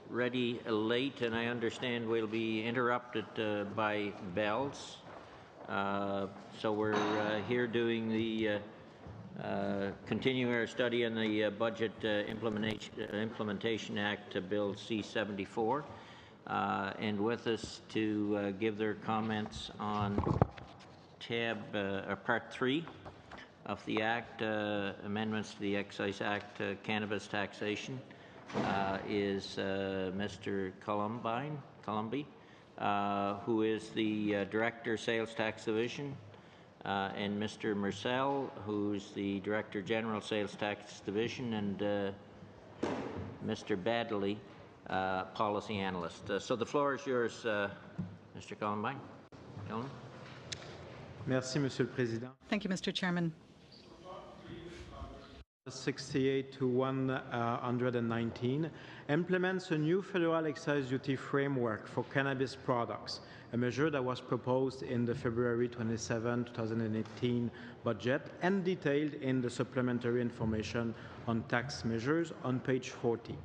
Ready late, and I understand we'll be interrupted by bells. So we're here doing the continuing our study on the Budget Implementation Act, Bill C-74, and with us to give their comments on Part 3 of the Act, amendments to the Excise Act, cannabis taxation. Is Mr. Colomby, who is the Director, Sales Tax Division, and Mr. Marcel, who's the Director General, Sales Tax Division, and Mr. Badley, Policy Analyst. So the floor is yours, Mr. Columbine. Merci, Monsieur le Président. Thank you, Mr. Chairman. 68 to 119 implements a new federal excise duty framework for cannabis products, a measure that was proposed in the February 27, 2018 budget and detailed in the supplementary information on tax measures on page 40.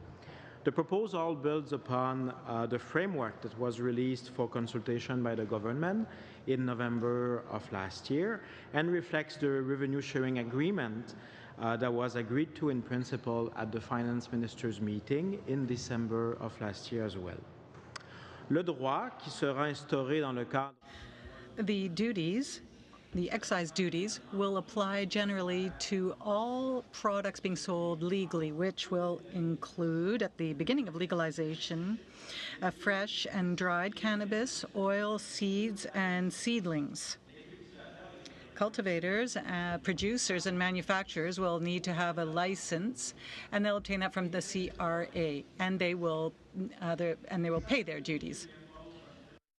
The proposal builds upon the framework that was released for consultation by the government in November of last year and reflects the revenue sharing agreement that was agreed to in principle at the Finance Ministers meeting in December of last year as well. Le droit qui sera instauré dans le cadre The excise duties will apply generally to all products being sold legally, which will include, at the beginning of legalization, fresh and dried cannabis, oil, seeds, and seedlings. Cultivators, producers, and manufacturers will need to have a license, and they'll obtain that from the CRA, and they will pay their duties.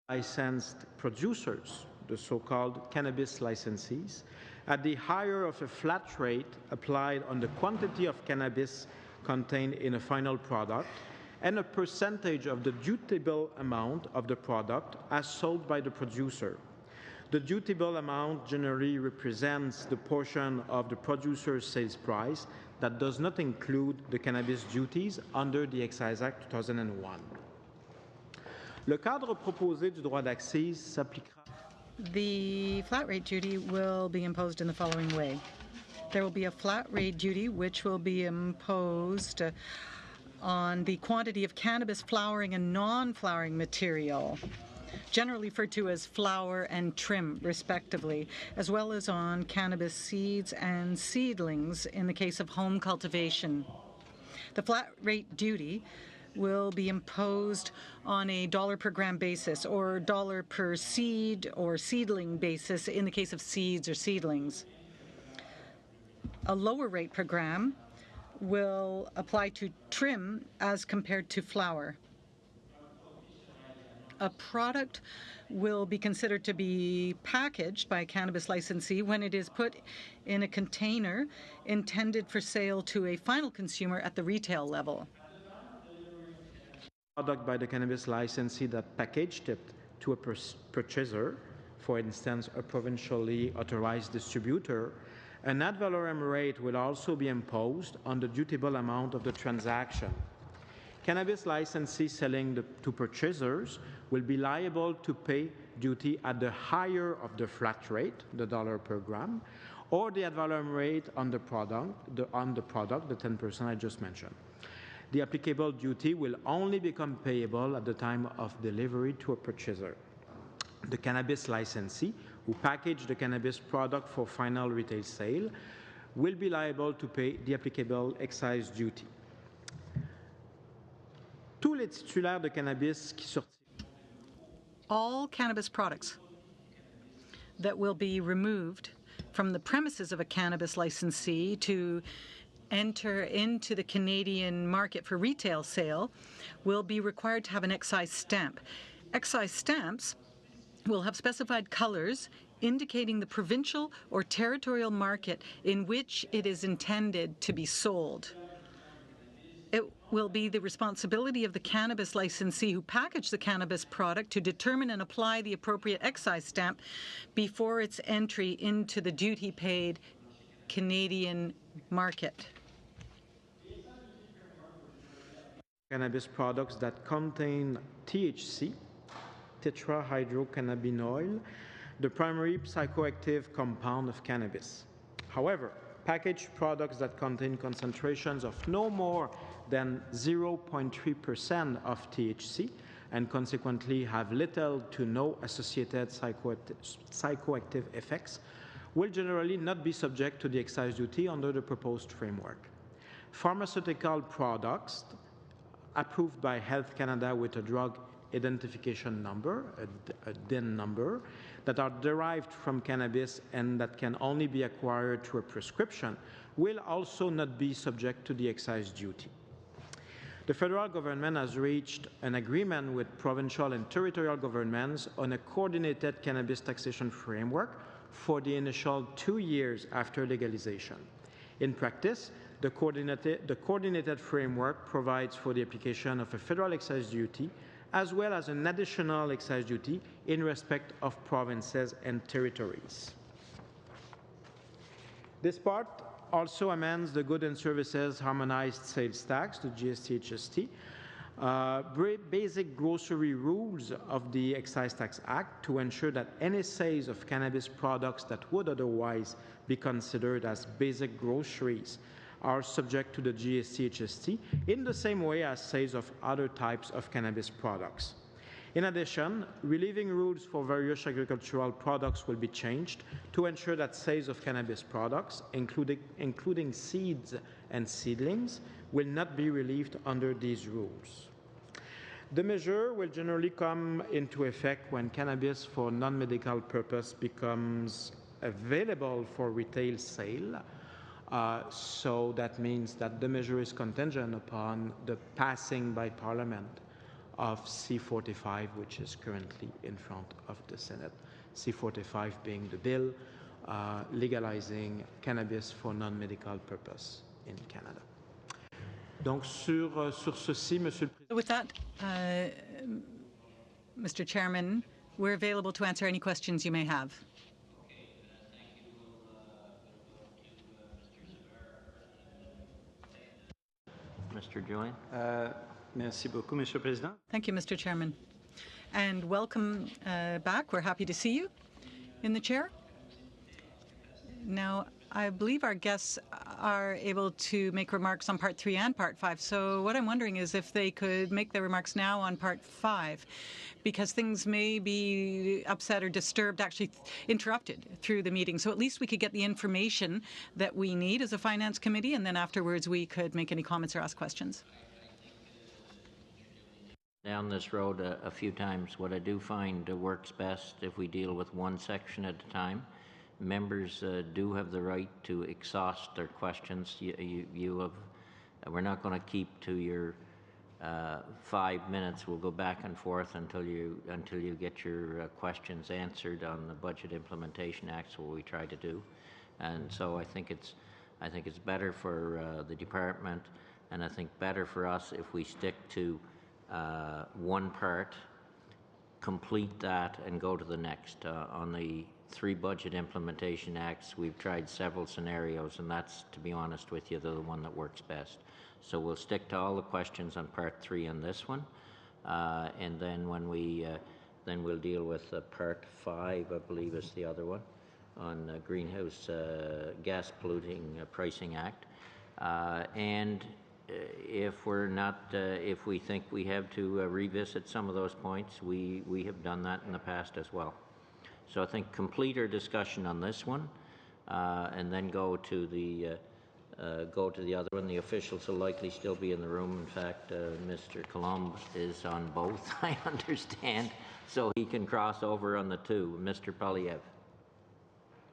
Licensed producers, the so-called cannabis licensees, at the higher of a flat rate applied on the quantity of cannabis contained in a final product and a percentage of the dutiable amount of the product as sold by the producer. The dutiable amount generally represents the portion of the producer's sales price that does not include the cannabis duties under the Excise Act 2001. Le cadre proposé du droit d'accise s'appliquera. The flat rate duty will be imposed in the following way. There will be a flat rate duty which will be imposed on the quantity of cannabis flowering and non-flowering material, generally referred to as flower and trim, respectively, as well as on cannabis seeds and seedlings in the case of home cultivation. The flat rate duty will be imposed on a $1 per gram basis or $1 per seed or seedling basis in the case of seeds or seedlings. A lower rate per gram will apply to trim as compared to flower. A product will be considered to be packaged by a cannabis licensee when it is put in a container intended for sale to a final consumer at the retail level. Product by the cannabis licensee that packaged it to a purchaser, for instance, a provincially authorized distributor, an ad valorem rate will also be imposed on the dutiable amount of the transaction. Cannabis licensees selling to purchasers will be liable to pay duty at the higher of the flat rate, the $1 per gram, or the ad valorem rate on the product, the 10% I just mentioned. The applicable duty will only become payable at the time of delivery to a purchaser. The cannabis licensee who packaged the cannabis product for final retail sale will be liable to pay the applicable excise duty. Tous les titulaires de cannabis qui sortiront. All cannabis products that will be removed from the premises of a cannabis licensee to enter into the Canadian market for retail sale will be required to have an excise stamp. Excise stamps will have specified colors indicating the provincial or territorial market in which it is intended to be sold. It will be the responsibility of the cannabis licensee who packaged the cannabis product to determine and apply the appropriate excise stamp before its entry into the duty-paid Canadian market. cannabis products that contain THC, tetrahydrocannabinol, the primary psychoactive compound of cannabis. However, packaged products that contain concentrations of no more than 0.3% of THC and consequently have little to no associated psychoactive effects will generally not be subject to the excise duty under the proposed framework. Pharmaceutical products approved by Health Canada with a drug identification number, a DIN number, that are derived from cannabis and that can only be acquired through a prescription will also not be subject to the excise duty. The federal government has reached an agreement with provincial and territorial governments on a coordinated cannabis taxation framework for the initial 2 years after legalization. In practice, the coordinated framework provides for the application of a federal excise duty as well as an additional excise duty in respect of provinces and territories. This part also amends the Goods and Services Harmonized Sales Tax, the GST-HST, basic grocery rules of the Excise Tax Act to ensure that any sales of cannabis products that would otherwise be considered as basic groceries are subject to the GST-HST in the same way as sales of other types of cannabis products. In addition, relieving rules for various agricultural products will be changed to ensure that sales of cannabis products, including seeds and seedlings, will not be relieved under these rules. The measure will generally come into effect when cannabis for non-medical purpose becomes available for retail sale. So that means that the measure is contingent upon the passing by Parliament of C-45, which is currently in front of the Senate. C-45 being the bill legalizing cannabis for non-medical purpose in Canada. Donc sur ceci, Monsieur le Président. With that, Mr. Chairman, we're available to answer any questions you may have. Mr. Julian. Merci beaucoup, Monsieur le Président. Thank you, Mr. Chairman. And welcome back. We're happy to see you in the chair. Now, I believe our guests are able to make remarks on Part 3 and Part 5. So what I'm wondering is if they could make their remarks now on Part 5, because things may be upset or disturbed, actually interrupted through the meeting. So at least we could get the information that we need as a Finance Committee, and then afterwards we could make any comments or ask questions. Down this road a few times, what I do find works best if we deal with one section at a time. Members do have the right to exhaust their questions. We're not going to keep to your 5 minutes. We'll go back and forth until you get your questions answered on the Budget Implementation Act. What we try to do, and so I think it's better for the department, and I think better for us if we stick to one part, complete that, and go to the next. On the 3 Budget Implementation Acts, we've tried several scenarios, and that's, to be honest with you, the one that works best. So we'll stick to all the questions on Part 3 on this one, and then when then we'll deal with Part 5, I believe is the other one, on Greenhouse Gas Polluting Pricing Act, and if we think we have to revisit some of those points, we have done that in the past as well. So I think complete our discussion on this one, and then go to the other one. The officials will likely still be in the room. In fact, Mr. Colomb is on both, I understand, so he can cross over on the 2. Mr. Polyev.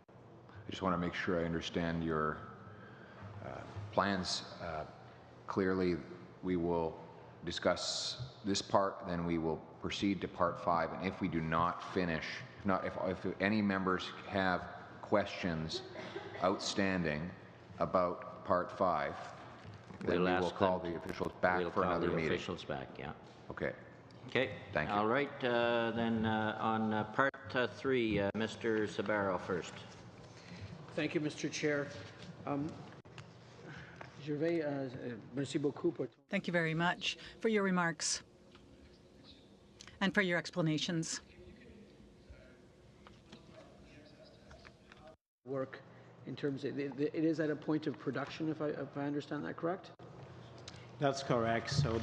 I just want to make sure I understand your plans. Clearly, we will discuss this part, then we will proceed to Part 5, and if we do not finish, if any members have questions outstanding about Part 5, then we will call the officials back for another meeting. The officials back, yeah. Okay. Okay. Thank you. All right. Then on Part 3, Mr. Sabaro first. Thank you, Mr. Chair. Gervais, merci beaucoup pour Thank you very much for your remarks and for your explanations. work in terms of, it is at a point of production, if I understand that correct? That's correct. So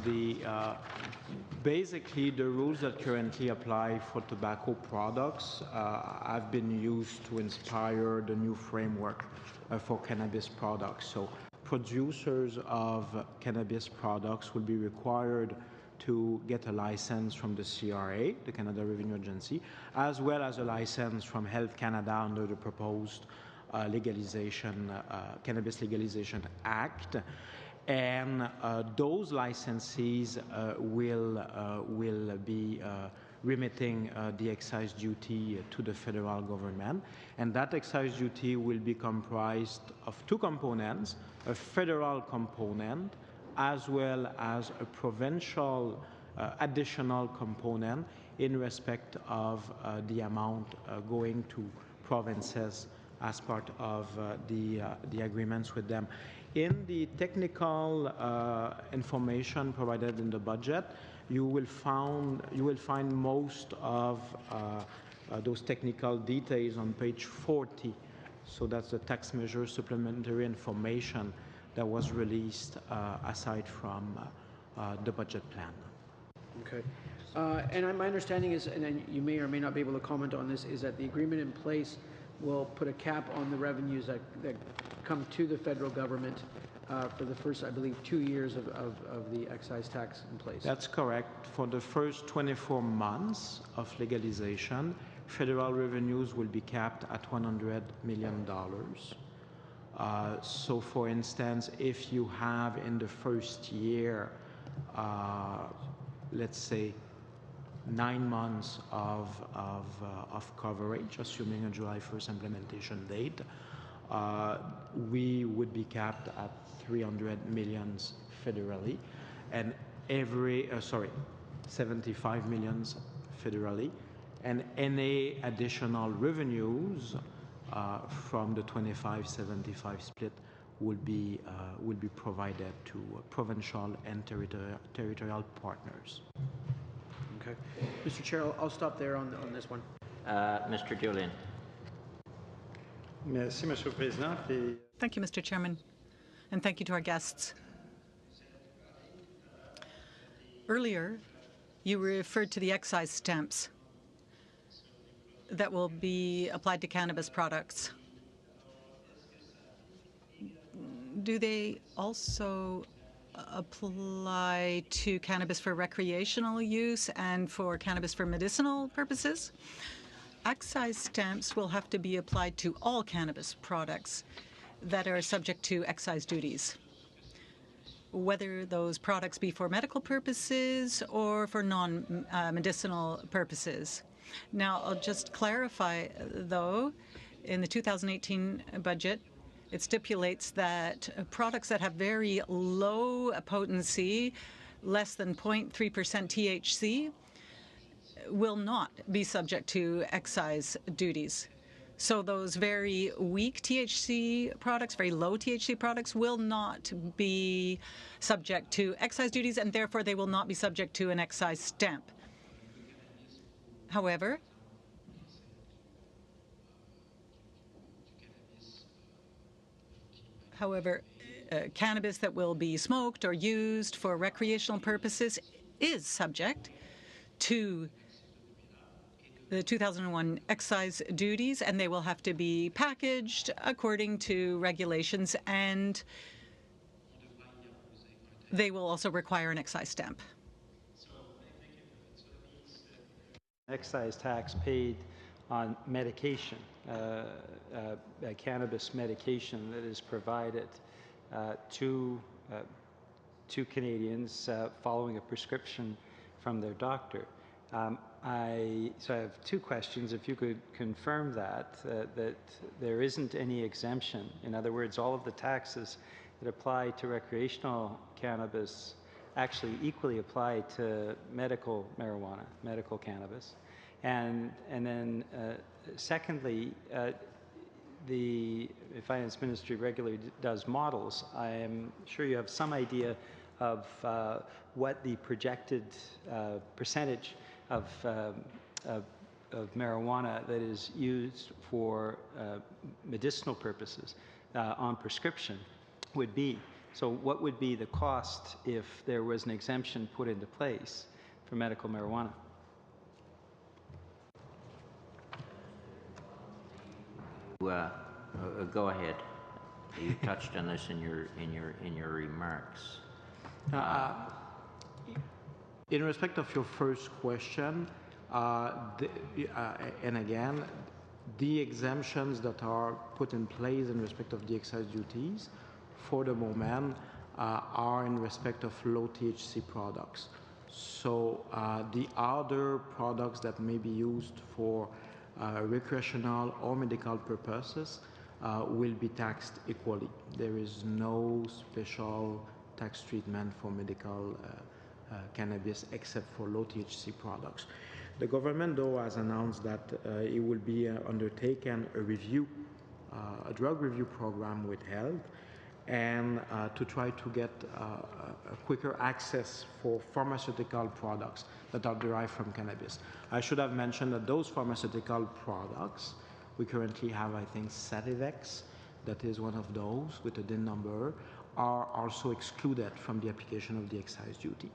basically the rules that currently apply for tobacco products have been used to inspire the new framework for cannabis products. So producers of cannabis products will be required to get a license from the CRA, the Canada Revenue Agency, as well as a license from Health Canada under the proposed Cannabis Legalization Act. And those licensees will be remitting the excise duty to the federal government. And that excise duty will be comprised of two components, a federal component as well as a provincial additional component in respect of the amount going to provinces as part of the agreements with them. In the technical information provided in the budget, you will find most of those technical details on page 40. So that's the tax measure supplementary information that was released aside from the budget plan. Okay. And my understanding is, and you may or may not be able to comment on this, is that the agreement in place will put a cap on the revenues that come to the federal government for the first, I believe, 2 years of the excise tax in place. That's correct. For the first 24 months of legalization, federal revenues will be capped at $100 million. So, for instance, if you have in the first year, let's say, 9 months of coverage, assuming a July 1st implementation date, we would be capped at $300 million federally, and 75 million federally, and any additional revenues from the 25-75 split will be provided to provincial and territorial partners. Okay. Mr. Chair, I'll stop there on this one. Mr. Julian. Merci, Monsieur le Président. Et Thank you, Mr. Chairman, and thank you to our guests. Earlier, you referred to the excise stamps that will be applied to cannabis products. Do they also apply to cannabis for recreational use and for cannabis for medicinal purposes? Excise stamps will have to be applied to all cannabis products that are subject to excise duties, whether those products be for medical purposes or for non-medicinal purposes. Now, I'll just clarify, though, in the 2018 budget, it stipulates that products that have very low potency, less than 0.3% THC, will not be subject to excise duties. So those very weak THC products, very low THC products, will not be subject to excise duties, and therefore they will not be subject to an excise stamp. However, cannabis that will be smoked or used for recreational purposes is subject to the 2001 excise duties, and they will have to be packaged according to regulations, and they will also require an excise stamp. excise tax paid on medication, cannabis medication that is provided to Canadians following a prescription from their doctor. So I have two questions. If you could confirm that there isn't any exemption. In other words, all of the taxes that apply to recreational cannabis actually equally apply to medical marijuana, medical cannabis. And then secondly, the Finance Ministry regularly does models, I am sure you have some idea of what the projected percentage of marijuana that is used for medicinal purposes on prescription would be. So what would be the cost if there was an exemption put into place for medical marijuana? Go ahead. You touched on this in your remarks. In respect of your first question, and again, the exemptions that are put in place in respect of the excise duties for the moment are in respect of low THC products. So the other products that may be used for recreational or medical purposes will be taxed equally. There is no special tax treatment for medical cannabis except for low THC products. The government, though, has announced that it will be undertaken a drug review program with health, and to try to get a quicker access for pharmaceutical products that are derived from cannabis. I should have mentioned that those pharmaceutical products, we currently have, I think, Sativex, that is one of those with a DIN number, are also excluded from the application of the excise duty.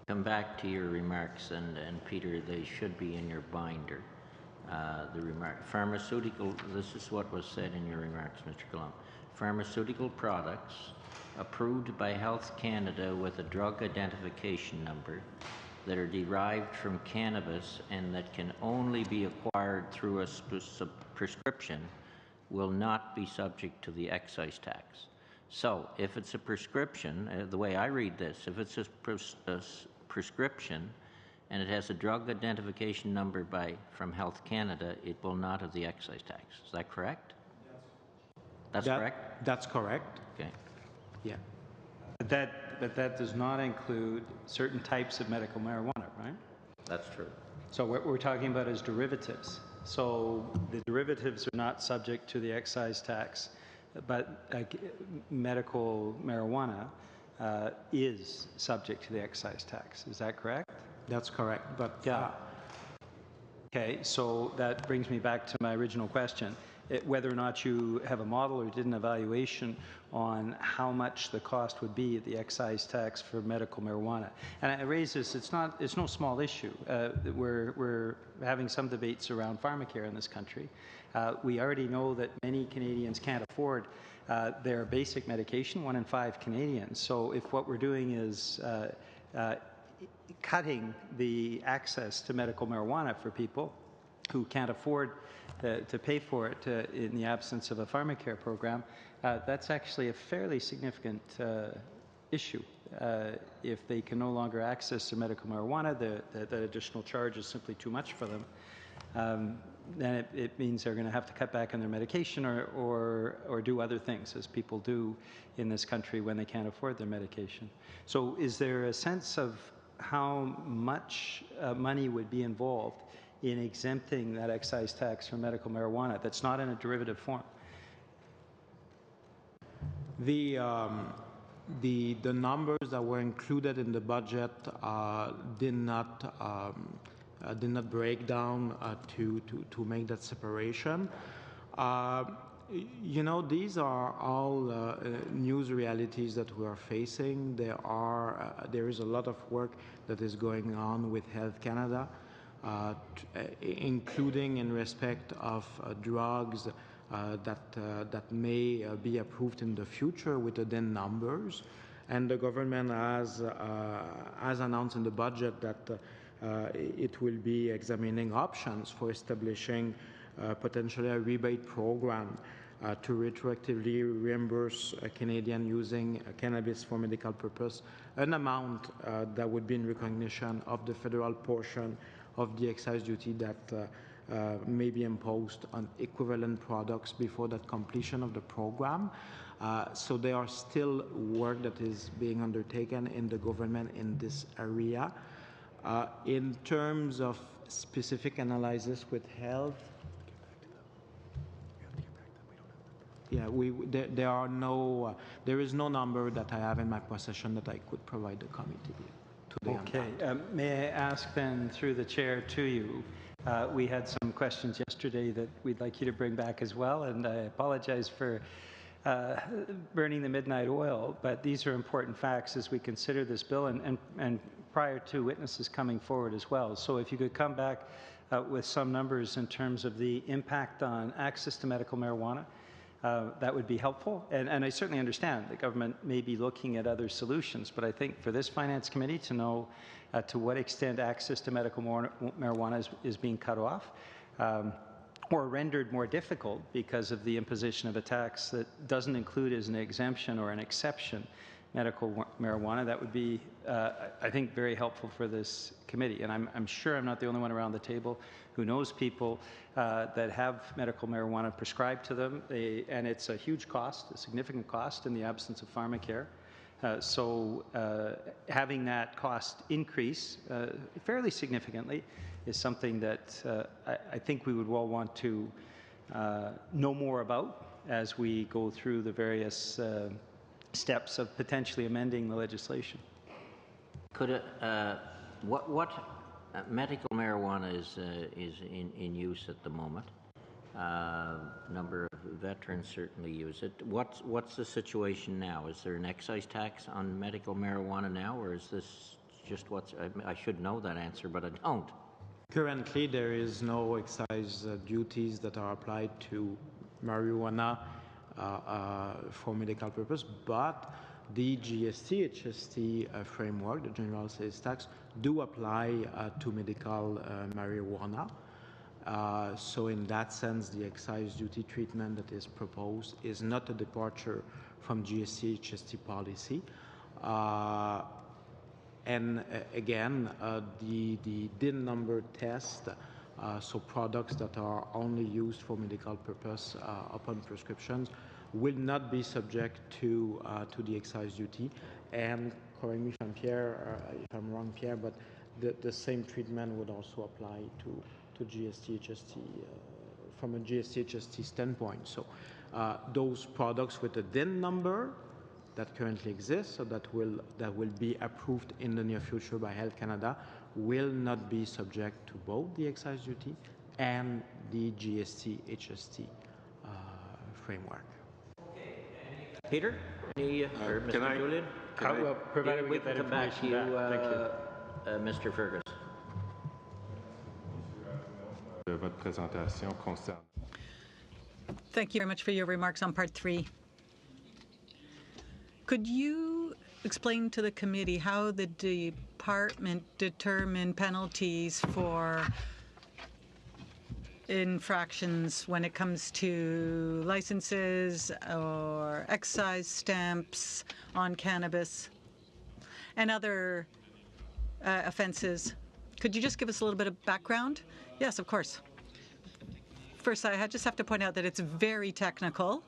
Come back to your remarks, and Peter, they should be in your binder. The remark, pharmaceutical, this is what was said in your remarks, Mr. Colomb. Pharmaceutical products approved by Health Canada with a drug identification number that are derived from cannabis and that can only be acquired through a prescription will not be subject to the excise tax. So if it's a prescription, the way I read this, if it's a prescription and it has a drug identification number from Health Canada, it will not have the excise tax. Is that correct? That's correct? That's correct. Okay. Yeah. But that does not include certain types of medical marijuana, right? That's true. So what we're talking about is derivatives. So the derivatives are not subject to the excise tax, but medical marijuana is subject to the excise tax. Is that correct? That's correct. But yeah. Okay, so that brings me back to my original question. Whether or not you have a model or did an evaluation on how much the cost would be at the excise tax for medical marijuana. And I raise this, it's no small issue. We're having some debates around pharmacare in this country. We already know that many Canadians can't afford their basic medication, 1 in 5 Canadians. So if what we're doing is cutting the access to medical marijuana for people who can't afford to pay for it in the absence of a pharmacare program, that's actually a fairly significant issue. If they can no longer access their medical marijuana, that additional charge is simply too much for them. Then it means they're going to have to cut back on their medication or do other things, as people do in this country when they can't afford their medication. So is there a sense of how much money would be involved in exempting that excise tax for medical marijuana that's not in a derivative form? The numbers that were included in the budget did not break down to make that separation. You know, these are all news realities that we are facing. There is a lot of work that is going on with Health Canada, including in respect of drugs that may be approved in the future with the DIN numbers. And the government has announced in the budget that it will be examining options for establishing potentially a rebate program to retroactively reimburse a Canadian using cannabis for medical purpose an amount that would be in recognition of the federal portion of the excise duty that may be imposed on equivalent products before that completion of the program. So there are still work that is being undertaken in the government in this area. In terms of specific analysis with health, Yeah, there is no number that I have in my possession that I could provide the committee today. Okay. May I ask then, through the chair to you, we had some questions yesterday that we'd like you to bring back as well, and I apologize for burning the midnight oil, but these are important facts as we consider this bill and prior to witnesses coming forward as well. So if you could come back with some numbers in terms of the impact on access to medical marijuana, that would be helpful. And I certainly understand the government may be looking at other solutions, but I think for this Finance Committee to know to what extent access to medical marijuana is being cut off, or rendered more difficult because of the imposition of a tax that doesn't include as an exemption or an exception medical marijuana, that would be, I think, very helpful for this committee. And I'm sure I'm not the only one around the table who knows people that have medical marijuana prescribed to them, and it's a huge cost, a significant cost in the absence of pharmacare. So having that cost increase fairly significantly is something that I think we would all want to know more about as we go through the various steps of potentially amending the legislation. Could what medical marijuana is in use at the moment? Number of veterans certainly use it. What's the situation now? Is there an excise tax on medical marijuana now, or is this just I should know that answer, but I don't. Currently, there is no excise duties that are applied to marijuana for medical purpose, but the GST, HST framework, the general sales tax, do apply to medical marijuana. So in that sense, the excise duty treatment that is proposed is not a departure from GST, HST policy. And again, the DIN number test, so products that are only used for medical purpose upon prescriptions, will not be subject to the excise duty. And correct me if I'm wrong, Pierre, but the same treatment would also apply to GST, HST from a GST, HST standpoint. So those products with a DIN number that currently exists, so that will be approved in the near future by Health Canada, will not be subject to both the excise duty and the GST, HST framework. Peter, or Mr. Julian? Well, provided we can come back to you, Mr. Fergus. Votre présentation concerne. Thank you very much for your remarks on Part 3. Could you explain to the committee how the department determined penalties for infractions when it comes to licenses or excise stamps on cannabis and other offenses? Could you just give us a little bit of background? Yes, of course. First, I just have to point out that it's very technical.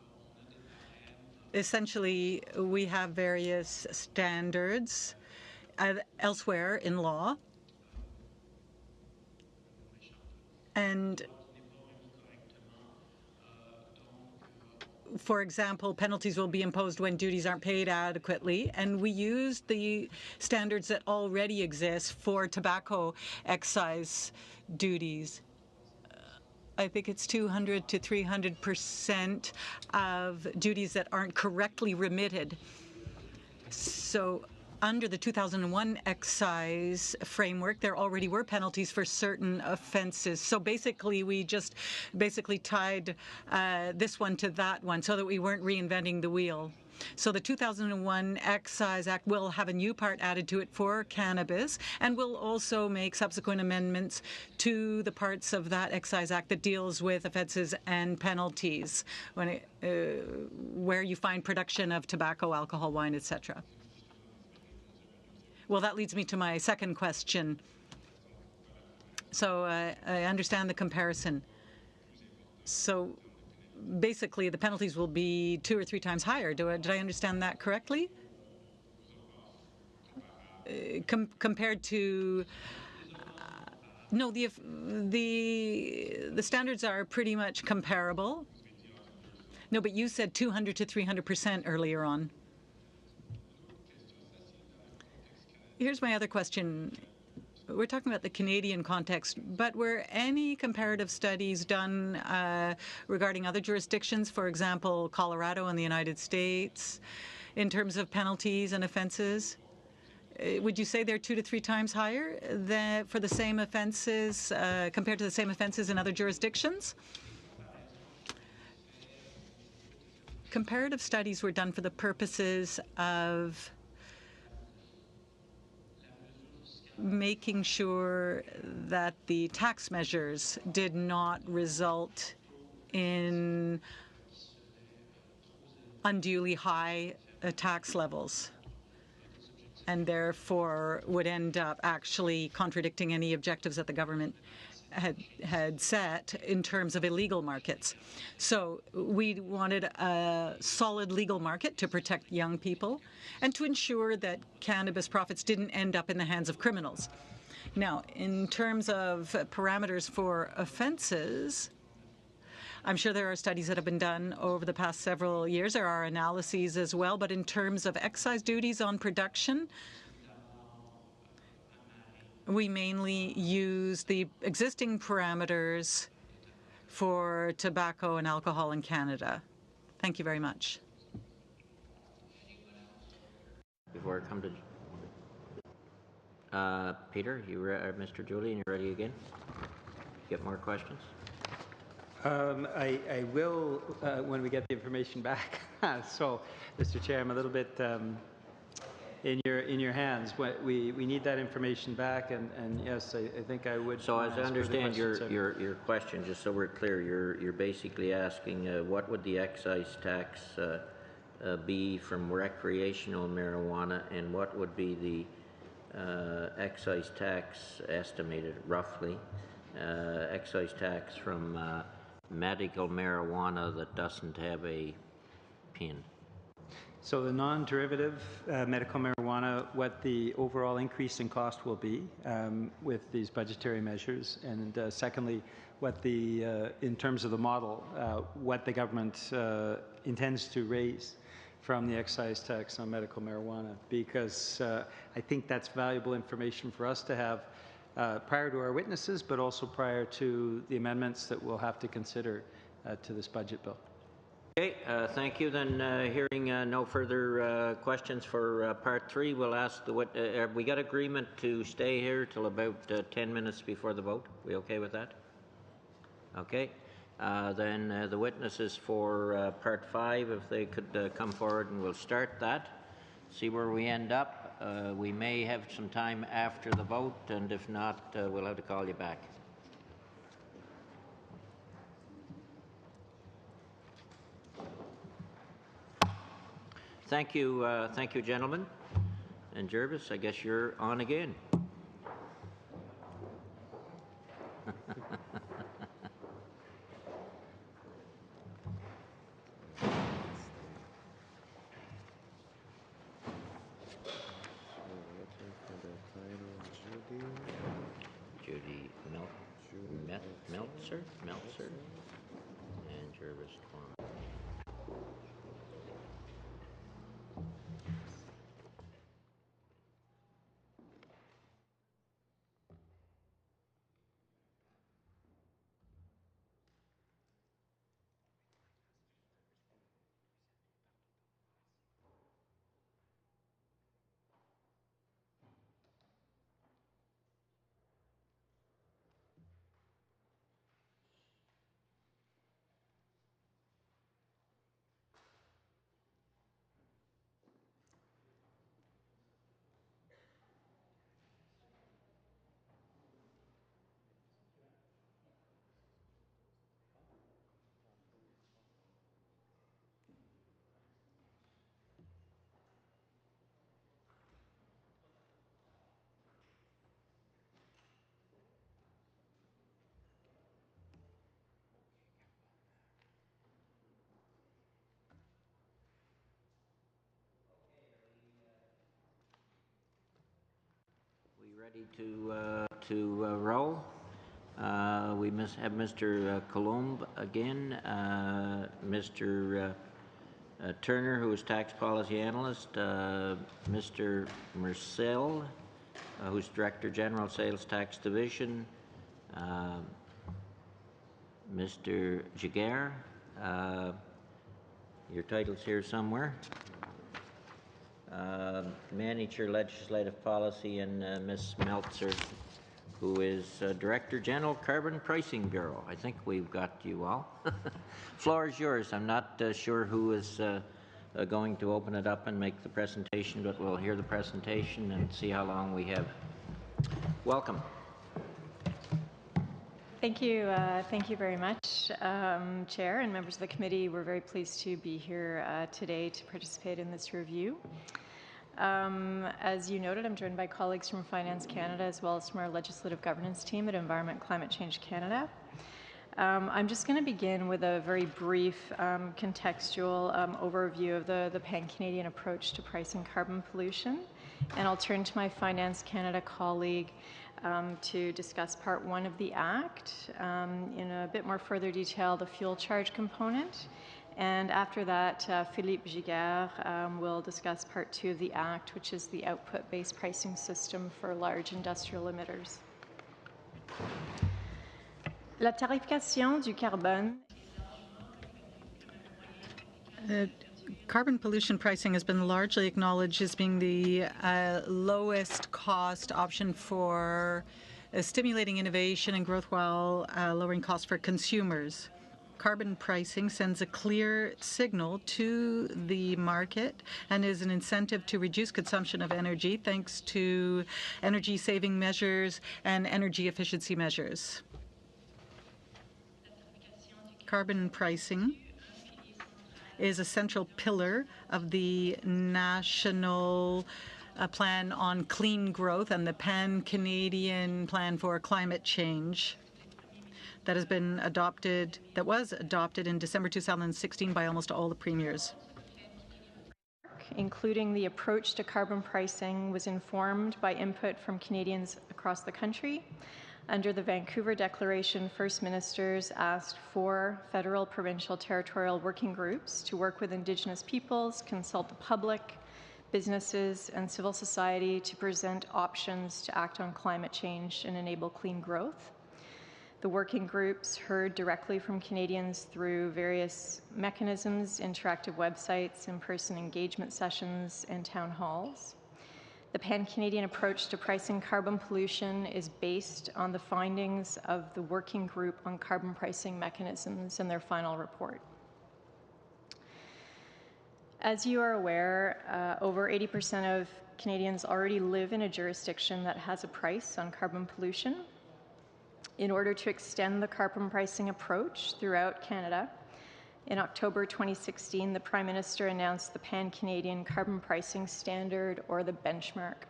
Essentially, we have various standards elsewhere in law. And for example, penalties will be imposed when duties aren't paid adequately, and we use the standards that already exist for tobacco excise duties. I think it's 200 to 300% of duties that aren't correctly remitted. So under the 2001 excise framework, there already were penalties for certain offenses. So basically, we just tied this one to that one so that we weren't reinventing the wheel. So the 2001 Excise Act will have a new part added to it for cannabis, and will also make subsequent amendments to the parts of that Excise Act that deals with offences and penalties when where you find production of tobacco, alcohol, wine, etc. Well, that leads me to my second question. So I understand the comparison. So basically, the penalties will be 2 or 3 times higher. Did I understand that correctly? Compared to no, the standards are pretty much comparable. No, but you said 200 to 300% earlier on. Here's my other question. We're talking about the Canadian context, but were any comparative studies done regarding other jurisdictions, for example, Colorado and the United States, in terms of penalties and offenses? Would you say they're 2 to 3 times higher than for the same offenses compared to the same offenses in other jurisdictions? Comparative studies were done for the purposes of making sure that the tax measures did not result in unduly high tax levels and therefore would end up actually contradicting any objectives that the government had set in terms of illegal markets. So we wanted a solid legal market to protect young people and to ensure that cannabis profits didn't end up in the hands of criminals. Now, in terms of parameters for offenses, I'm sure there are studies that have been done over the past several years. There are analyses as well, but in terms of excise duties on production, we mainly use the existing parameters for tobacco and alcohol in Canada. Thank you very much. Before I come to Peter, Mr. Julian, you ready again? Get more questions? I will when we get the information back. So, Mr. Chair, I'm a little bit in your hands. We need that information back, and yes, I think I would. So, as I understand your question, just so we're clear, you're basically asking what would the excise tax be from recreational marijuana, and what would be the excise tax estimated roughly excise tax from medical marijuana that doesn't have a PIN? So the non-derivative medical marijuana, what the overall increase in cost will be with these budgetary measures, and secondly, what the in terms of the model, what the government intends to raise from the excise tax on medical marijuana, because I think that's valuable information for us to have prior to our witnesses, but also prior to the amendments that we'll have to consider to this budget bill. Okay, thank you. Then hearing no further questions for part 3, we'll ask we got agreement to stay here till about 10 minutes before the vote. We okay with that? Okay. Then the witnesses for part 5, if they could come forward, and we'll start that. See where we end up. We may have some time after the vote, and if not, we'll have to call you back. Thank you, gentlemen. And Jervis, I guess you're on again. Judy Meltzer, and Jervis Twan. We ready to roll? We must have Mr. Colomb again, Mr. Turner, who is tax policy analyst, Mr. Mercel, who's Director General Sales Tax Division, Mr. Jaguar, your title's here somewhere, Manager Legislative Policy, and Ms. Meltzer, who is Director General Carbon Pricing Bureau. I think we've got you all. Floor is yours. I'm not sure who is going to open it up and make the presentation, but we'll hear the presentation and see how long we have. Welcome. Thank you. Thank you very much, Chair and members of the committee. We're very pleased to be here today to participate in this review. As you noted, I'm joined by colleagues from Finance Canada as well as from our legislative governance team at Environment Climate Change Canada. I'm just going to begin with a very brief contextual overview of the pan-Canadian approach to pricing carbon pollution, and I'll turn to my Finance Canada colleague to discuss Part 1 of the Act, in a bit more further detail, the fuel charge component. And after that, Philippe Giguère will discuss Part 2 of the Act, which is the output-based pricing system for large industrial emitters. La tarification du carbone. Carbon pollution pricing has been largely acknowledged as being the lowest cost option for stimulating innovation and growth while lowering costs for consumers. Carbon pricing sends a clear signal to the market and is an incentive to reduce consumption of energy thanks to energy-saving measures and energy efficiency measures. Carbon pricing is a central pillar of the National Plan on Clean Growth and the Pan-Canadian Plan for Climate Change that was adopted in December 2016 by almost all the premiers. Including the approach to carbon pricing was informed by input from Canadians across the country. Under the Vancouver Declaration, First Ministers asked 4 federal, provincial, territorial working groups to work with Indigenous peoples, consult the public, businesses, and civil society to present options to act on climate change and enable clean growth. The working groups heard directly from Canadians through various mechanisms, interactive websites, in-person engagement sessions, and town halls. The Pan-Canadian approach to pricing carbon pollution is based on the findings of the Working Group on Carbon Pricing Mechanisms and their final report. As you are aware, over 80% of Canadians already live in a jurisdiction that has a price on carbon pollution. In order to extend the carbon pricing approach throughout Canada, in October 2016, the Prime Minister announced the Pan-Canadian Carbon Pricing Standard, or the benchmark.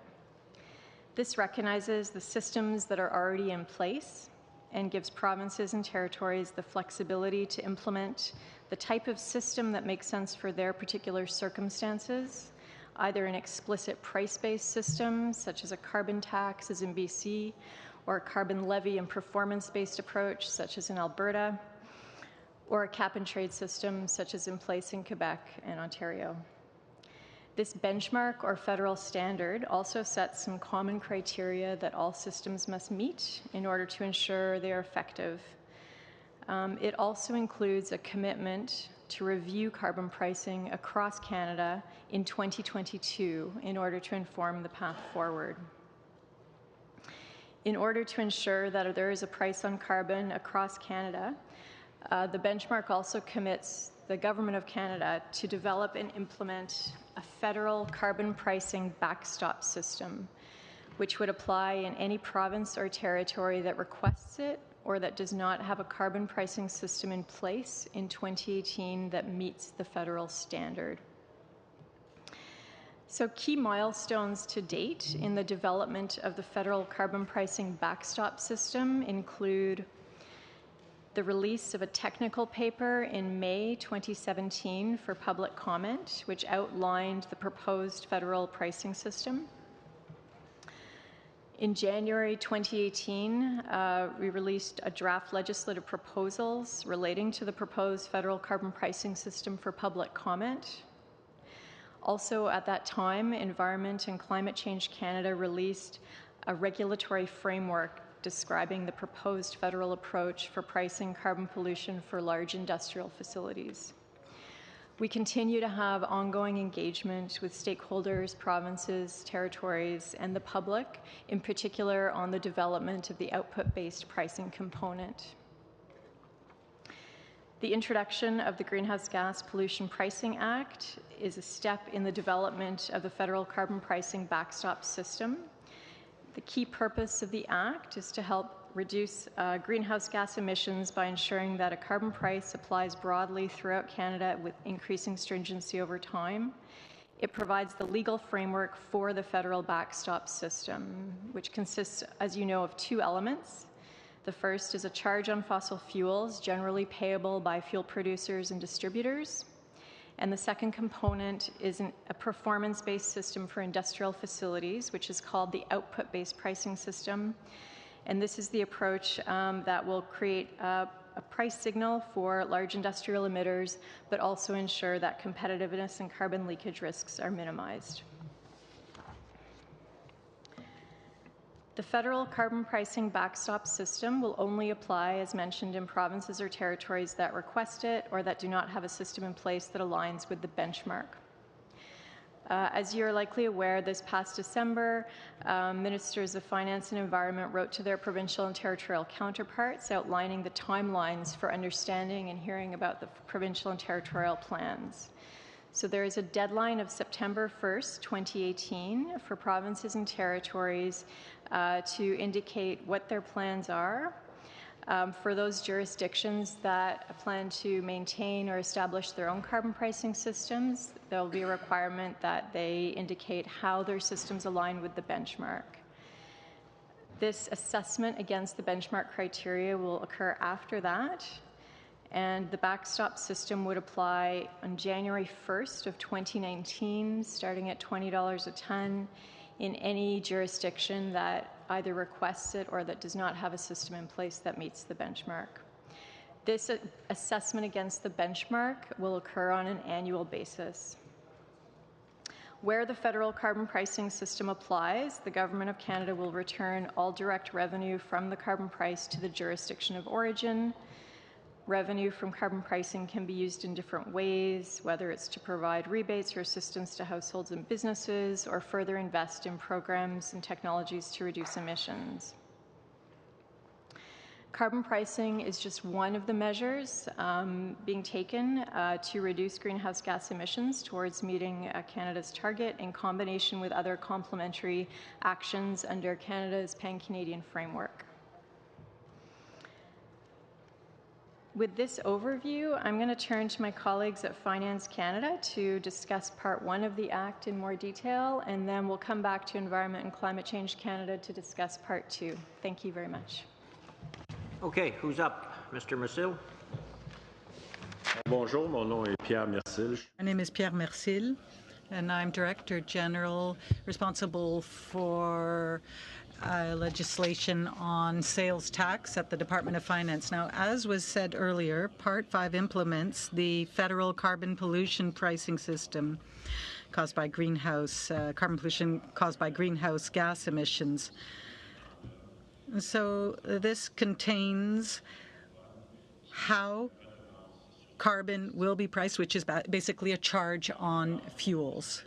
This recognizes the systems that are already in place and gives provinces and territories the flexibility to implement the type of system that makes sense for their particular circumstances, either an explicit price-based system, such as a carbon tax, as in BC, or a carbon levy and performance-based approach, such as in Alberta, or a cap-and-trade system such as in place in Quebec and Ontario. This benchmark or federal standard also sets some common criteria that all systems must meet in order to ensure they are effective. It also includes a commitment to review carbon pricing across Canada in 2022 in order to inform the path forward. In order to ensure that there is a price on carbon across Canada, the benchmark also commits the Government of Canada to develop and implement a federal carbon pricing backstop system, which would apply in any province or territory that requests it or that does not have a carbon pricing system in place in 2018 that meets the federal standard. So key milestones to date in the development of the federal carbon pricing backstop system include the release of a technical paper in May 2017 for public comment, which outlined the proposed federal pricing system. In January 2018, we released a draft legislative proposals relating to the proposed federal carbon pricing system for public comment. Also at that time, Environment and Climate Change Canada released a regulatory framework describing the proposed federal approach for pricing carbon pollution for large industrial facilities. We continue to have ongoing engagement with stakeholders, provinces, territories, and the public, in particular on the development of the output-based pricing component. The introduction of the Greenhouse Gas Pollution Pricing Act is a step in the development of the federal carbon pricing backstop system. The key purpose of the Act is to help reduce greenhouse gas emissions by ensuring that a carbon price applies broadly throughout Canada with increasing stringency over time. It provides the legal framework for the federal backstop system, which consists, as you know, of two elements. The first is a charge on fossil fuels, generally payable by fuel producers and distributors. And the second component is a performance-based system for industrial facilities, which is called the output-based pricing system. And this is the approach that will create a price signal for large industrial emitters, but also ensure that competitiveness and carbon leakage risks are minimized. The federal carbon pricing backstop system will only apply, as mentioned, in provinces or territories that request it or that do not have a system in place that aligns with the benchmark. As you're likely aware, this past December, Ministers of Finance and Environment wrote to their provincial and territorial counterparts outlining the timelines for understanding and hearing about the provincial and territorial plans. So there is a deadline of September 1st, 2018 for provinces and territories to indicate what their plans are. For those jurisdictions that plan to maintain or establish their own carbon pricing systems, there will be a requirement that they indicate how their systems align with the benchmark. This assessment against the benchmark criteria will occur after that, and the backstop system would apply on January 1st of 2019, starting at $20 a ton, in any jurisdiction that either requests it or that does not have a system in place that meets the benchmark. This assessment against the benchmark will occur on an annual basis. Where the federal carbon pricing system applies, the Government of Canada will return all direct revenue from the carbon price to the jurisdiction of origin. Revenue from carbon pricing can be used in different ways, whether it's to provide rebates or assistance to households and businesses, or further invest in programs and technologies to reduce emissions. Carbon pricing is just one of the measures being taken to reduce greenhouse gas emissions towards meeting Canada's target in combination with other complementary actions under Canada's Pan-Canadian framework. With this overview, I'm going to turn to my colleagues at Finance Canada to discuss Part 1 of the Act in more detail, and then we'll come back to Environment and Climate Change Canada to discuss Part 2. Thank you very much. Okay, who's up? Mr. Mercil? Bonjour, mon nom est Pierre Mercil. My name is Pierre Mercil, and I'm Director General responsible for legislation on sales tax at the Department of Finance. Now, as was said earlier, Part 5 implements the federal carbon pollution pricing system caused by carbon pollution caused by greenhouse gas emissions. So this contains how carbon will be priced, which is basically a charge on fuels.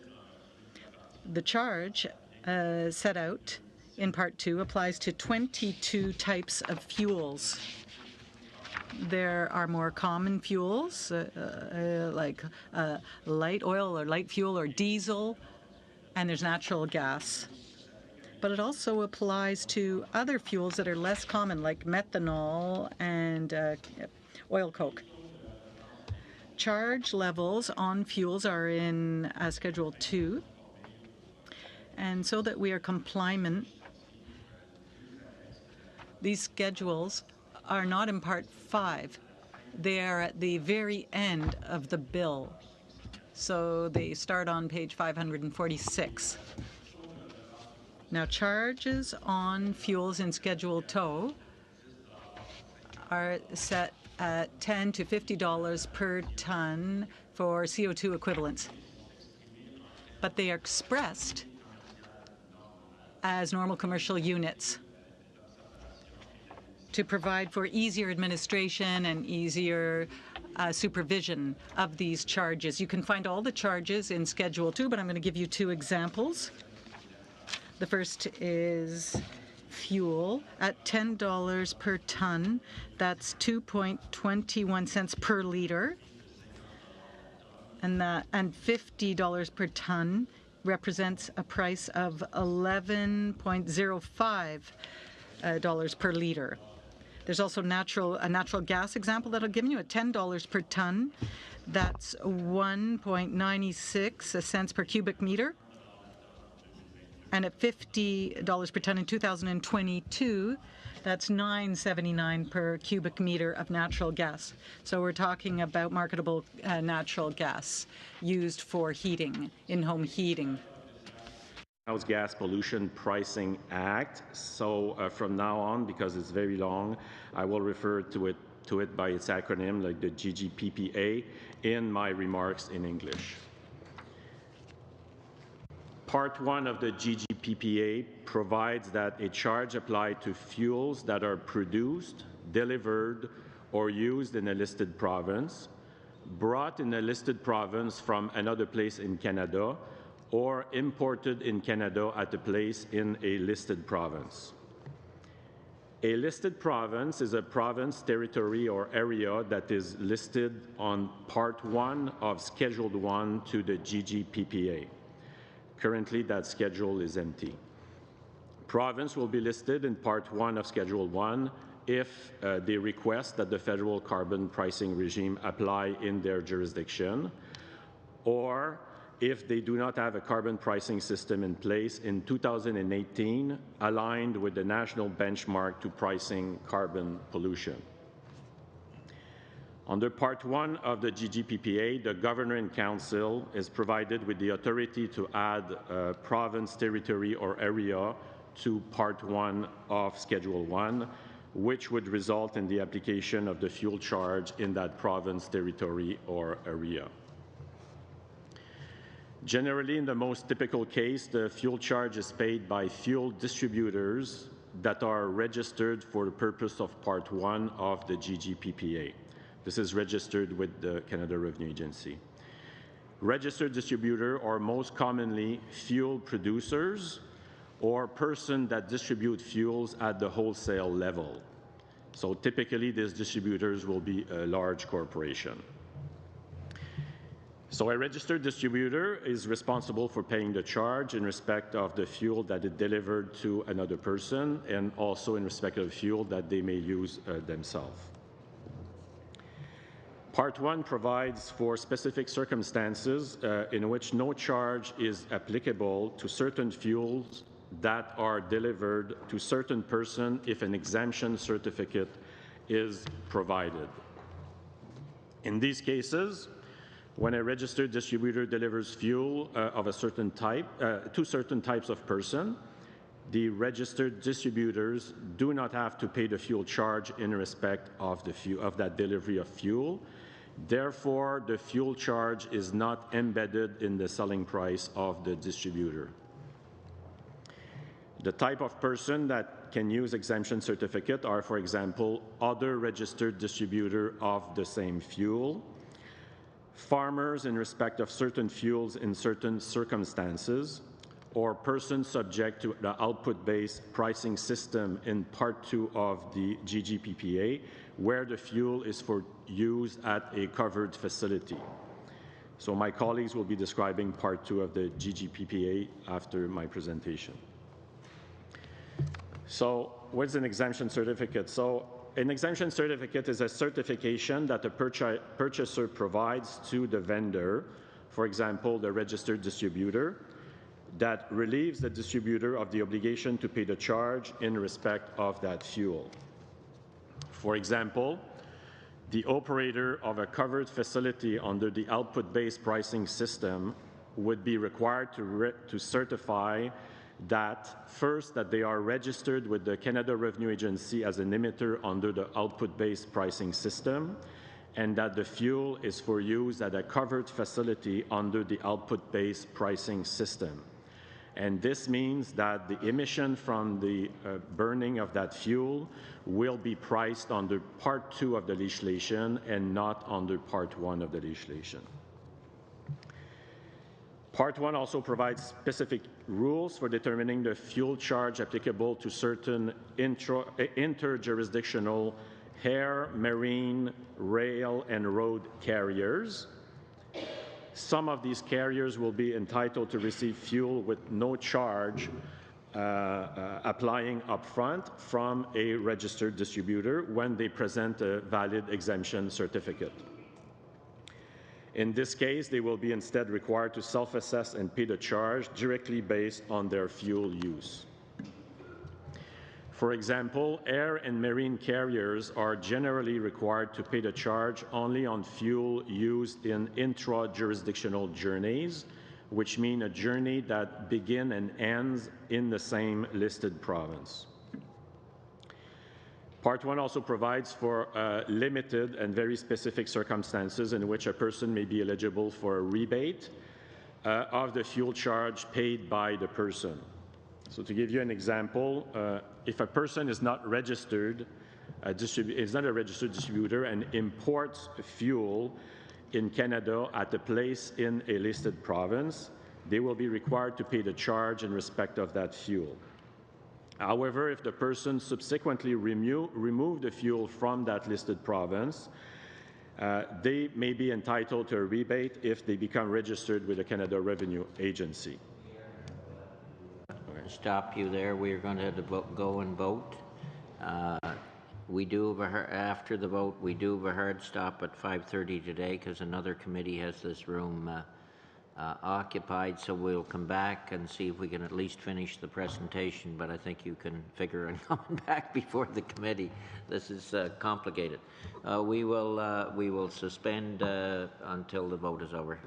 The charge set out in Part 2 applies to 22 types of fuels. There are more common fuels like light oil or light fuel or diesel, and there's natural gas. But it also applies to other fuels that are less common, like methanol and oil coke. Charge levels on fuels are in Schedule 2, and so that we are compliant, these schedules are not in Part 5. They are at the very end of the bill. So they start on page 546. Now, charges on fuels in Schedule TOW are set at $10 to $50 per ton for CO2 equivalents, but they are expressed as normal commercial units to provide for easier administration and easier supervision of these charges. You can find all the charges in Schedule 2, but I'm going to give you two examples. The first is fuel at $10 per ton. That's 2.21 cents per liter. And $50 per ton represents a price of $11.05 per liter. There's also a natural gas example that I'll give you at $10 per ton. That's 1.96 cents per cubic meter. And at $50 per ton in 2022, that's $9.79 per cubic meter of natural gas. So we're talking about marketable natural gas used for heating, in-home heating. Greenhouse Gas Pollution Pricing Act. So from now on, because it's very long, I will refer to it by its acronym, like the GGPPA, in my remarks in English. Part 1 of the GGPPA provides that a charge applied to fuels that are produced, delivered, or used in a listed province, brought in a listed province from another place in Canada, or imported in Canada at a place in a listed province. A listed province is a province, territory, or area that is listed on Part 1 of Schedule 1 to the GGPPA. Currently, that schedule is empty. Province will be listed in Part 1 of Schedule 1 if they request that the federal carbon pricing regime apply in their jurisdiction, or if they do not have a carbon pricing system in place in 2018 aligned with the national benchmark to pricing carbon pollution. Under Part 1 of the GGPPA, the Governor and Council is provided with the authority to add province, territory, or area to Part 1 of Schedule 1, which would result in the application of the fuel charge in that province, territory, or area. Generally, in the most typical case, the fuel charge is paid by fuel distributors that are registered for the purpose of Part 1 of the GGPPA. This is registered with the Canada Revenue Agency. Registered distributor are most commonly fuel producers or persons that distribute fuels at the wholesale level. So typically, these distributors will be a large corporation. So a registered distributor is responsible for paying the charge in respect of the fuel that it delivered to another person, and also in respect of fuel that they may use themselves. Part 1 provides for specific circumstances in which no charge is applicable to certain fuels that are delivered to certain person if an exemption certificate is provided. In these cases, when a registered distributor delivers fuel of a certain type to certain types of person, the registered distributors do not have to pay the fuel charge in respect of that delivery of fuel. Therefore, the fuel charge is not embedded in the selling price of the distributor. The type of person that can use exemption certificate are, for example, other registered distributor of the same fuel, farmers in respect of certain fuels in certain circumstances, or persons subject to the output-based pricing system in Part 2 of the GGPPA, where the fuel is for use at a covered facility. So my colleagues will be describing Part 2 of the GGPPA after my presentation. So what's an exemption certificate? So an exemption certificate is a certification that the purchaser provides to the vendor, for example, the registered distributor, that relieves the distributor of the obligation to pay the charge in respect of that fuel. For example, the operator of a covered facility under the output-based pricing system would be required to certify that first, that they are registered with the Canada Revenue Agency as an emitter under the output-based pricing system, and that the fuel is for use at a covered facility under the output-based pricing system. And this means that the emission from the burning of that fuel will be priced under Part 2 of the legislation and not under Part 1 of the legislation. Part 1 also provides specific rules for determining the fuel charge applicable to certain interjurisdictional air, marine, rail, and road carriers. Some of these carriers will be entitled to receive fuel with no charge applying upfront from a registered distributor when they present a valid exemption certificate. In this case, they will be instead required to self-assess and pay the charge directly based on their fuel use. For example, air and marine carriers are generally required to pay the charge only on fuel used in intra-jurisdictional journeys, which mean a journey that begins and ends in the same listed province. Part 1 also provides for limited and very specific circumstances in which a person may be eligible for a rebate of the fuel charge paid by the person. So to give you an example, if a person is not registered, is not a registered distributor and imports fuel in Canada at a place in a listed province, they will be required to pay the charge in respect of that fuel. However, if the person subsequently remove the fuel from that listed province, they may be entitled to a rebate if they become registered with the Canada Revenue Agency. Stop you there. We're going to go and vote. We do have after the vote, we do have a hard stop at 5:30 today because another committee has this room occupied. So we'll come back and see if we can at least finish the presentation. But I think you can figure on coming back before the committee. This is complicated. We will suspend until the vote is over.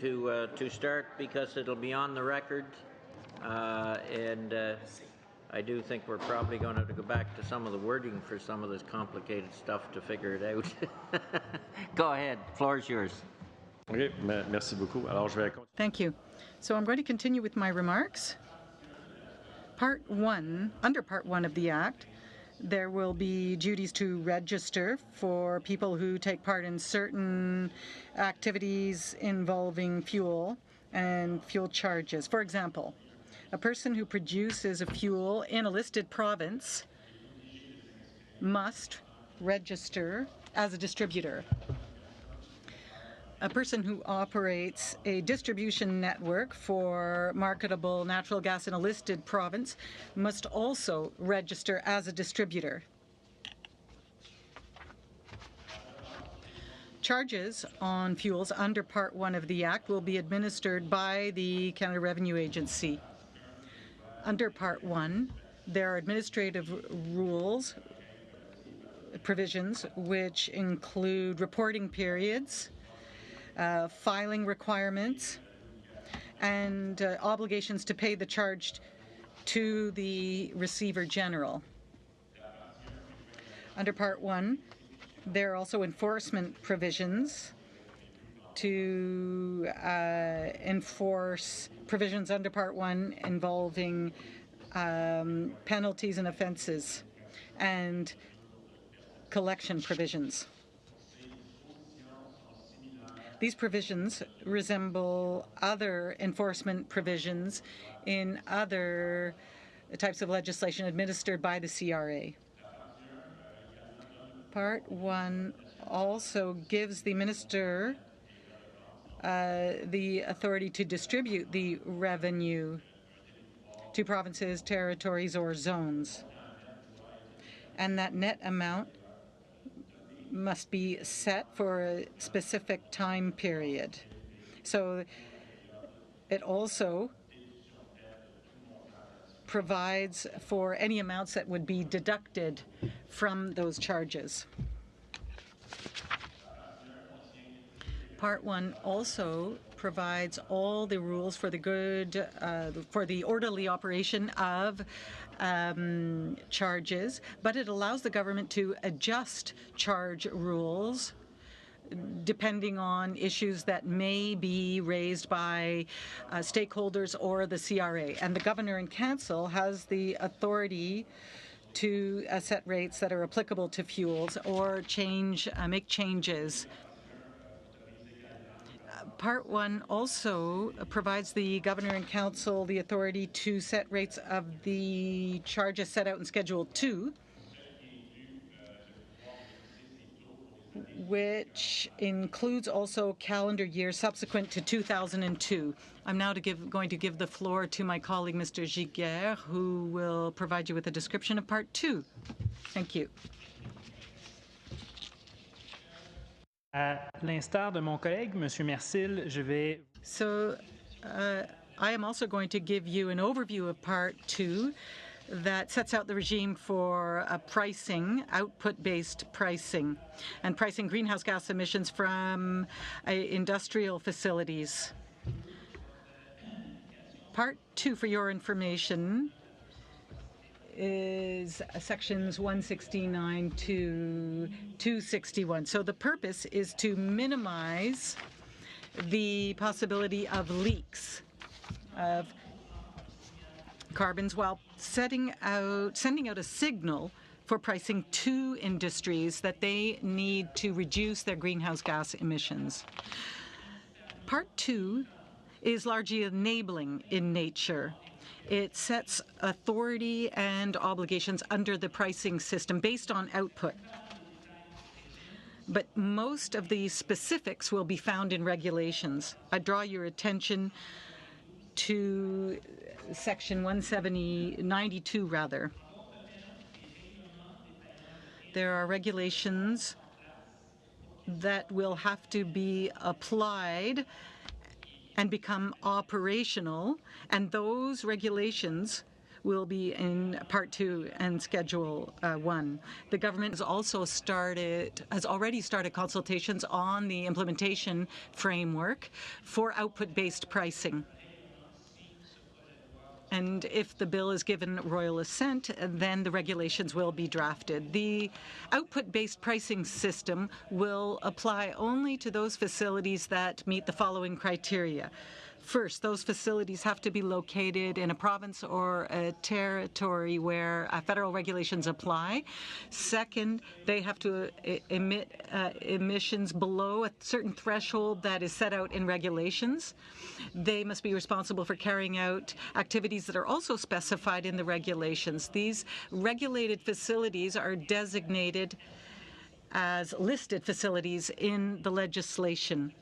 To start because it'll be on the record, and I do think we're probably going to have to go back to some of the wording for some of this complicated stuff to figure it out. Go ahead, floor is yours. OK, merci beaucoup. Alors, je vais... Thank you. So I'm going to continue with my remarks. Under Part 1 of the Act, there will be duties to register for people who take part in certain activities involving fuel and fuel charges. For example, a person who produces a fuel in a listed province must register as a distributor. A person who operates a distribution network for marketable natural gas in a listed province must also register as a distributor. Charges on fuels under Part 1 of the Act will be administered by the Canada Revenue Agency. Under Part 1, there are administrative provisions, which include reporting periods, filing requirements, and obligations to pay the charge to the Receiver General. Under Part 1, there are also enforcement provisions to enforce provisions under Part 1 involving penalties and offences and collection provisions. These provisions resemble other enforcement provisions in other types of legislation administered by the CRA. Part 1 also gives the minister the authority to distribute the revenue to provinces, territories, or zones. And that net amount must be set for a specific time period. So it also provides for any amounts that would be deducted from those charges. Part 1 also provides all the rules for the orderly operation of charges, but it allows the government to adjust charge rules depending on issues that may be raised by stakeholders or the CRA. And the Governor and Council has the authority to set rates that are applicable to fuels or make changes. Part 1 also provides the Governor and Council the authority to set rates of the charges set out in Schedule 2, which includes also calendar years subsequent to 2002. I'm now going to give the floor to my colleague, Mr. Giguère, who will provide you with a description of Part 2. Thank you. À l'instar de mon collègue, M. Mercil, je vais... So I am also going to give you an overview of Part 2 that sets out the regime for pricing, output-based pricing, and pricing greenhouse gas emissions from industrial facilities. Part 2, for your information, is sections 169 to 261. So the purpose is to minimize the possibility of leaks of carbons while sending out a signal for pricing to industries that they need to reduce their greenhouse gas emissions. Part 2 is largely enabling in nature. It sets authority and obligations under the pricing system based on output. But most of the specifics will be found in regulations. I draw your attention to Section 92 rather. There are regulations that will have to be applied and become operational, and those regulations will be in Part 2 and Schedule 1. The government has already started consultations on the implementation framework for output-based pricing. And if the bill is given royal assent, then the regulations will be drafted. The output-based pricing system will apply only to those facilities that meet the following criteria. First, those facilities have to be located in a province or a territory where federal regulations apply. Second, they have to emit emissions below a certain threshold that is set out in regulations. They must be responsible for carrying out activities that are also specified in the regulations. These regulated facilities are designated as listed facilities in the legislation.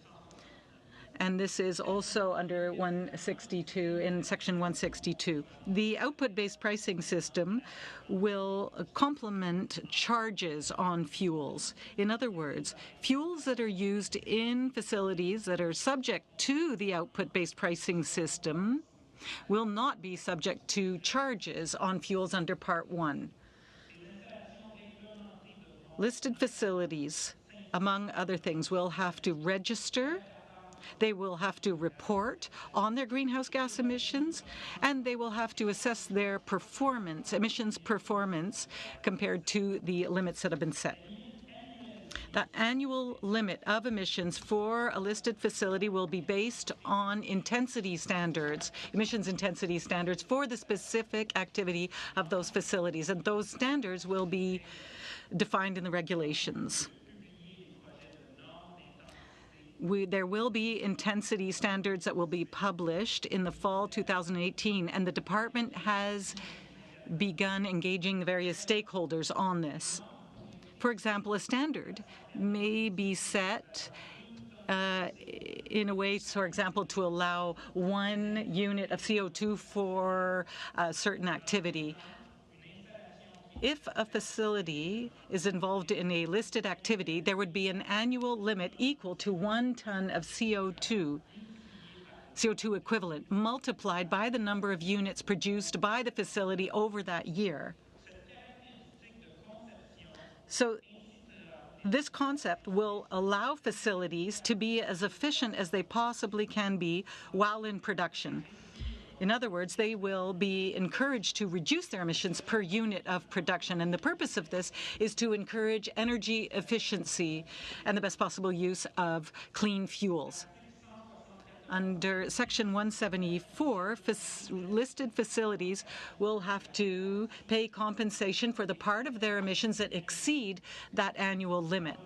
And this is also under 162, in Section 162. The output-based pricing system will complement charges on fuels. In other words, fuels that are used in facilities that are subject to the output-based pricing system will not be subject to charges on fuels under Part 1. Listed facilities, among other things, will have to register. They will have to report on their greenhouse gas emissions, and they will have to assess their performance, emissions performance, compared to the limits that have been set. The annual limit of emissions for a listed facility will be based on intensity standards, emissions intensity standards for the specific activity of those facilities, and those standards will be defined in the regulations. There will be intensity standards that will be published in the fall 2018, and the department has begun engaging the various stakeholders on this. For example, a standard may be set in a way, for example, to allow 1 unit of CO2 for a certain activity. If a facility is involved in a listed activity, there would be an annual limit equal to 1 ton of CO2 equivalent, multiplied by the number of units produced by the facility over that year. So this concept will allow facilities to be as efficient as they possibly can be while in production. In other words, they will be encouraged to reduce their emissions per unit of production. And the purpose of this is to encourage energy efficiency and the best possible use of clean fuels. Under Section 174, listed facilities will have to pay compensation for the part of their emissions that exceed that annual limit.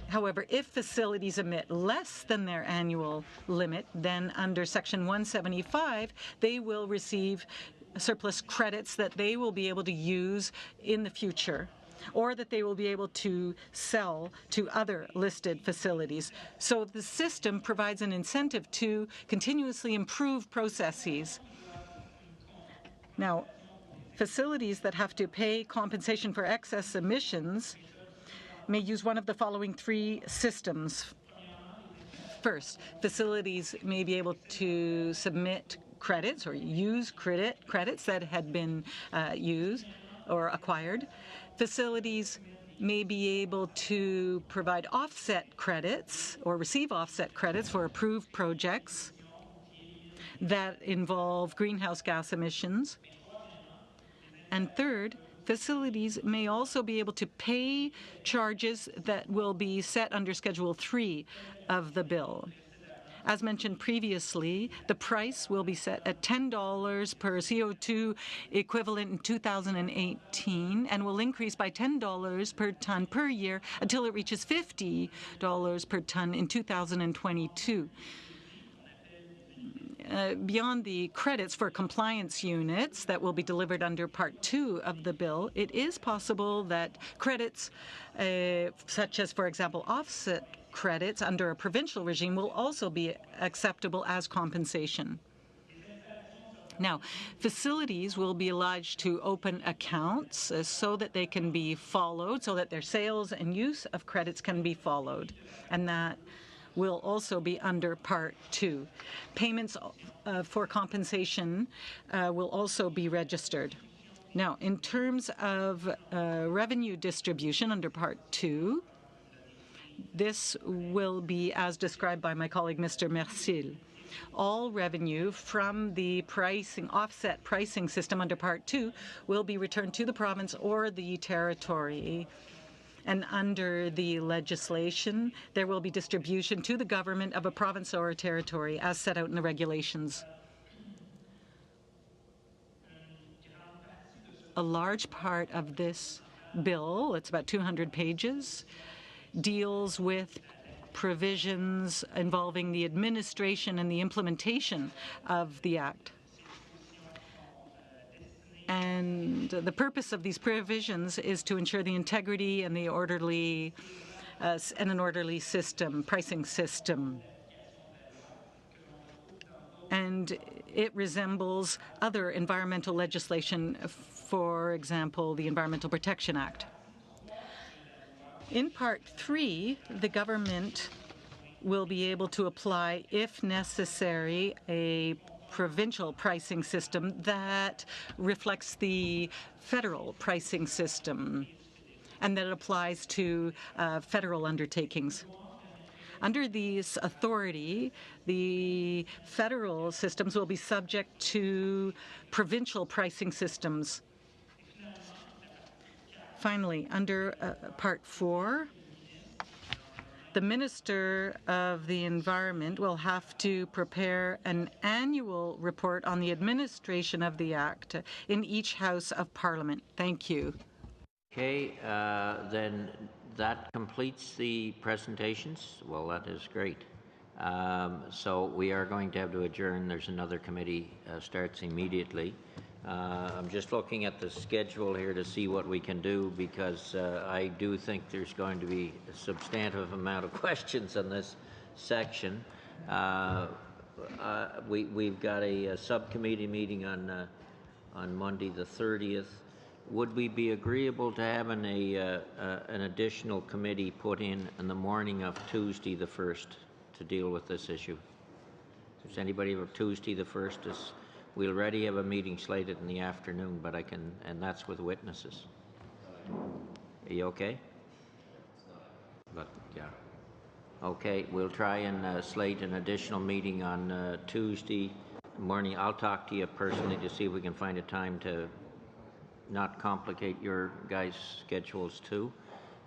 However, if facilities emit less than their annual limit, then under Section 175, they will receive surplus credits that they will be able to use in the future, or that they will be able to sell to other listed facilities. So the system provides an incentive to continuously improve processes. Now, facilities that have to pay compensation for excess emissions may use one of the following 3 systems. First, facilities may be able to submit credits or use credits that had been used or acquired. Facilities may be able to provide offset credits or receive offset credits for approved projects that involve greenhouse gas emissions. And third, facilities may also be able to pay charges that will be set under Schedule 3 of the bill. As mentioned previously, the price will be set at $10 per CO2 equivalent in 2018 and will increase by $10 per ton per year until it reaches $50 per ton in 2022. Beyond the credits for compliance units that will be delivered under Part 2 of the bill, it is possible that credits, such as, for example, offset credits under a provincial regime, will also be acceptable as compensation. Now, facilities will be obliged to open accounts so that they can be followed, so that their sales and use of credits can be followed, and that will also be under Part 2. Payments for compensation will also be registered. Now, in terms of revenue distribution under Part 2, this will be as described by my colleague, Mr. Mercil. All revenue from the offset pricing system under Part 2 will be returned to the province or the territory. And under the legislation, there will be distribution to the government of a province or a territory as set out in the regulations. A large part of this bill, it's about 200 pages, deals with provisions involving the administration and the implementation of the Act. And the purpose of these provisions is to ensure the integrity and the orderly an orderly system, pricing system. And it resembles other environmental legislation, for example, the Environmental Protection Act. In Part 3, the government will be able to apply, if necessary, a provincial pricing system that reflects the federal pricing system and that applies to federal undertakings. Under this authority, the federal systems will be subject to provincial pricing systems. Finally, under Part 4, the Minister of the Environment will have to prepare an annual report on the administration of the Act in each House of Parliament. Thank you. Okay, then that completes the presentations. Well, that is great. So we are going to have to adjourn. There's another committee starts immediately. I'm just looking at the schedule here to see what we can do, because I do think there's going to be a substantive amount of questions on this section. We've got a subcommittee meeting on Monday the 30th. Would we be agreeable to having an additional committee put in the morning of Tuesday the 1st to deal with this issue? Does anybody have Tuesday the 1st? We already have a meeting slated in the afternoon, but and that's with witnesses. Are you okay? But yeah. Okay, we'll try and slate an additional meeting on Tuesday morning. I'll talk to you personally to see if we can find a time to not complicate your guys' schedules too.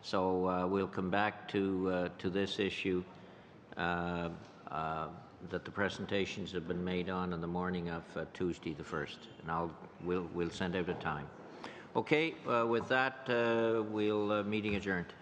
So we'll come back to this issue that the presentations have been made on in the morning of Tuesday the 1st, and we'll send out a time. Okay, with that, meeting adjourned.